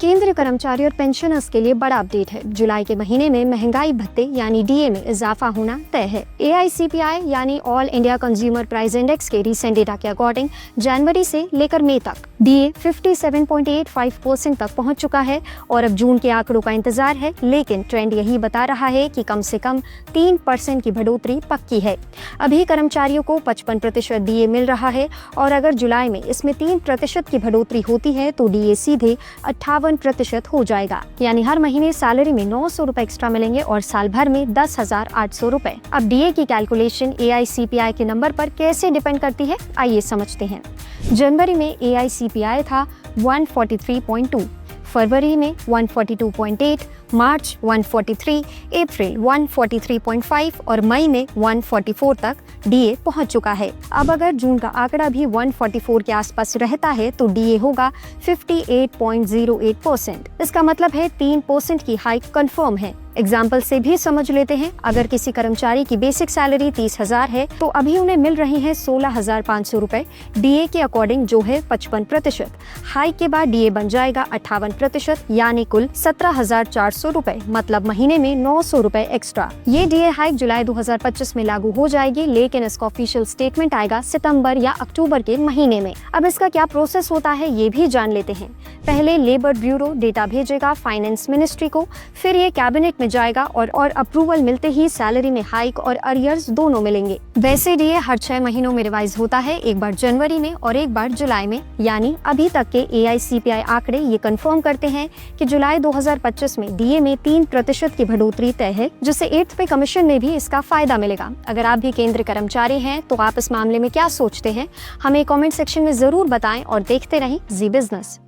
केंद्रीय कर्मचारी और पेंशनर्स के लिए बड़ा अपडेट है। जुलाई के महीने में महंगाई भत्ते यानी डीए में इजाफा होना तय है। AICPI यानी all India consumer price index के रिसेंट डेटा के अकॉर्डिंग जनवरी से लेकर मई तक डीए 57.85% तक पहुंच चुका है और अब जून के आंकड़ों का इंतजार है, लेकिन ट्रेंड यही बता रहा है कि कम से कम 3% की बढ़ोतरी पक्की है। अभी कर्मचारियों को 55% डीए मिल रहा है और अगर जुलाई में इसमें 3% की बढ़ोतरी होती है तो डीए सीधे 58% हो जाएगा, यानी हर महीने सैलरी में 900 रुपए एक्स्ट्रा मिलेंगे और साल भर में 10,800 रुपए। अब डीए की कैलकुलेशन AICPI के नंबर पर कैसे डिपेंड करती है, आइए समझते हैं। जनवरी में AICPI था 143.2, फरवरी में 142.8, मार्च 143, अप्रैल 143.5 और मई में 144 तक डीए पहुंच चुका है। अब अगर जून का आंकड़ा भी 144 के आसपास रहता है तो डीए होगा 58.08%। इसका मतलब है 3% की हाइक कंफर्म है। एग्जाम्पल से भी समझ लेते हैं। अगर किसी कर्मचारी की बेसिक सैलरी 30,000 है तो अभी उन्हें मिल रही है 16,500 रुपए। डीए के अकॉर्डिंग जो है 55%। हाइक के बाद डीए बन जाएगा 58%, यानी कुल 17,400 रुपए, मतलब महीने में 900 रुपए एक्स्ट्रा। ये डीए हाइक जुलाई 2025 में लागू हो जाएगी, लेकिन इसका ऑफिशियल स्टेटमेंट आएगा सितंबर या अक्टूबर के महीने में। अब इसका क्या प्रोसेस होता है ये भी जान लेते हैं। पहले लेबर ब्यूरो डेटा भेजेगा फाइनेंस मिनिस्ट्री को, फिर ये कैबिनेट में जाएगा और अप्रूवल मिलते ही सैलरी में हाइक और अरियर्स दोनों मिलेंगे। वैसे डीए हर 6 महीनों में रिवाइज होता है, एक बार जनवरी में और एक बार जुलाई में, यानी अभी तक के AICPI आंकड़े ये कंफर्म करते हैं कि जुलाई 2025 में डीए में 3% की बढ़ोतरी तय है, जिससे 8th पे कमीशन में भी इसका फायदा मिलेगा। अगर आप भी केंद्रीय कर्मचारी हैं तो आप इस मामले में क्या सोचते हैं, हमें कमेंट सेक्शन में जरूर बताएं और देखते रहें जी बिजनेस।